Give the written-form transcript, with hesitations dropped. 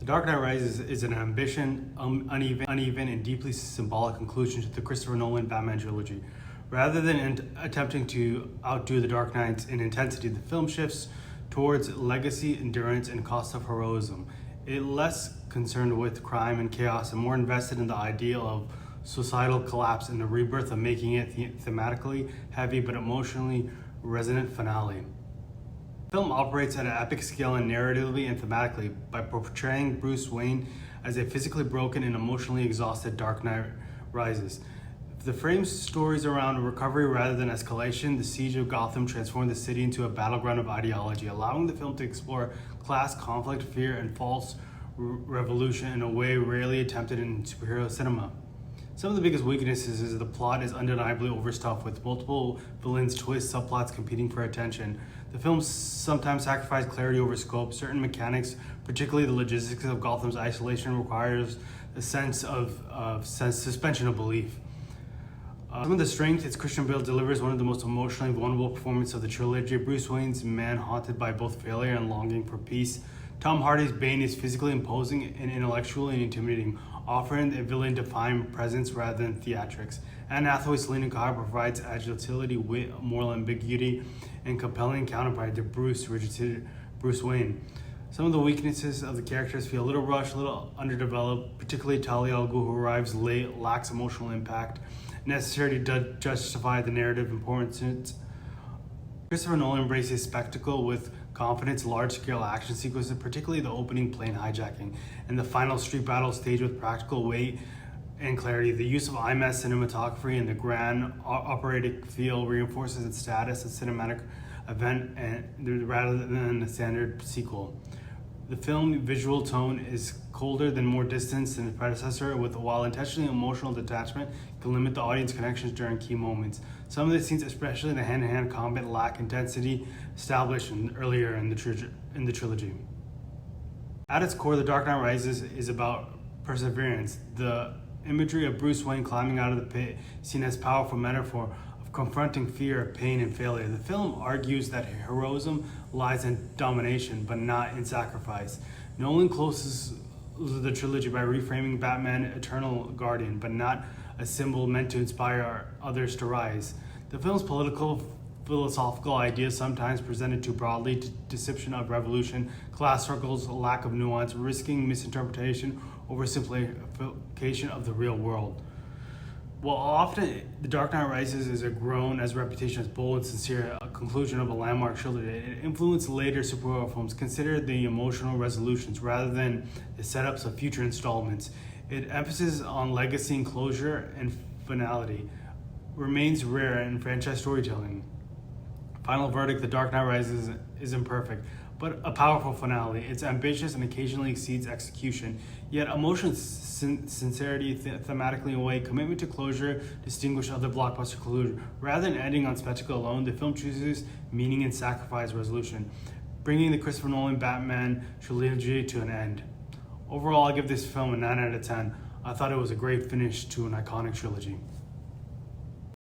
The Dark Knight Rises is an uneven, and deeply symbolic conclusion to the Christopher Nolan Batman trilogy. Rather than attempting to outdo The Dark Knight in intensity, the film shifts towards legacy, endurance, and cost of heroism. It less concerned with crime and chaos and more invested in the ideal of societal collapse and the rebirth of making it thematically heavy but emotionally resonant finale. The film operates at an epic scale and narratively and thematically by portraying Bruce Wayne as a physically broken and emotionally exhausted Dark Knight Rises. The frame's stories around recovery rather than escalation, the siege of Gotham transformed the city into a battleground of ideology, allowing the film to explore class conflict, fear, and false revolution in a way rarely attempted in superhero cinema. Some of the biggest weaknesses is the plot is undeniably overstuffed with multiple villains, twists, subplots competing for attention. The film sometimes sacrifices clarity over scope. Certain mechanics, particularly the logistics of Gotham's isolation, requires a sense of suspension of belief. Some of the strength its Christian Bale delivers one of the most emotionally vulnerable performances of the trilogy. Bruce Wayne's man haunted by both failure and longing for peace. Tom Hardy's Bane is physically imposing and intellectually intimidating, offering a villain-defying presence rather than theatrics. Anne Hathaway's Selina Kyle provides agility, wit, moral ambiguity, and compelling counterpart to Bruce Wayne. Some of the weaknesses of the characters feel a little rushed, a little underdeveloped, particularly Talia al Ghul, who arrives late, lacks emotional impact necessary to justify the narrative importance. Christopher Nolan embraces spectacle with confidence, large-scale action sequences, particularly the opening plane hijacking, and the final street battle stage with practical weight and clarity. The use of IMAX cinematography and the grand operatic feel reinforces its status as a cinematic event rather than a standard sequel. The film's visual tone is colder than more distance than its predecessor, while intentionally emotional detachment can limit the audience connections during key moments. Some of the scenes, especially the hand-to-hand combat, lack intensity established earlier in the trilogy. At its core, The Dark Knight Rises is about perseverance. The imagery of Bruce Wayne climbing out of the pit is seen as a powerful metaphor of confronting fear, pain, and failure. The film argues that heroism lies in domination, but not in sacrifice. Nolan closes the trilogy by reframing Batman Eternal Guardian, but not a symbol meant to inspire others to rise. The film's political, philosophical ideas sometimes presented too broadly, deception of revolution, class struggles, lack of nuance, risking misinterpretation over simplification of the real world. While often The Dark Knight Rises is grown as a reputation as bold and sincere, a conclusion of a landmark trilogy, it influenced later superhero films, considered the emotional resolutions rather than the setups of future installments. Its emphasis on legacy and closure and finality remains rare in franchise storytelling. Final verdict: The Dark Knight Rises is imperfect, but a powerful finale. It's ambitious and occasionally exceeds execution, yet emotion, sincerity, thematically in a way, commitment to closure distinguish other blockbuster conclusions. Rather than ending on spectacle alone, the film chooses meaning and sacrifice resolution, bringing the Christopher Nolan Batman trilogy to an end. Overall, I give this film a 9 out of 10. I thought it was a great finish to an iconic trilogy.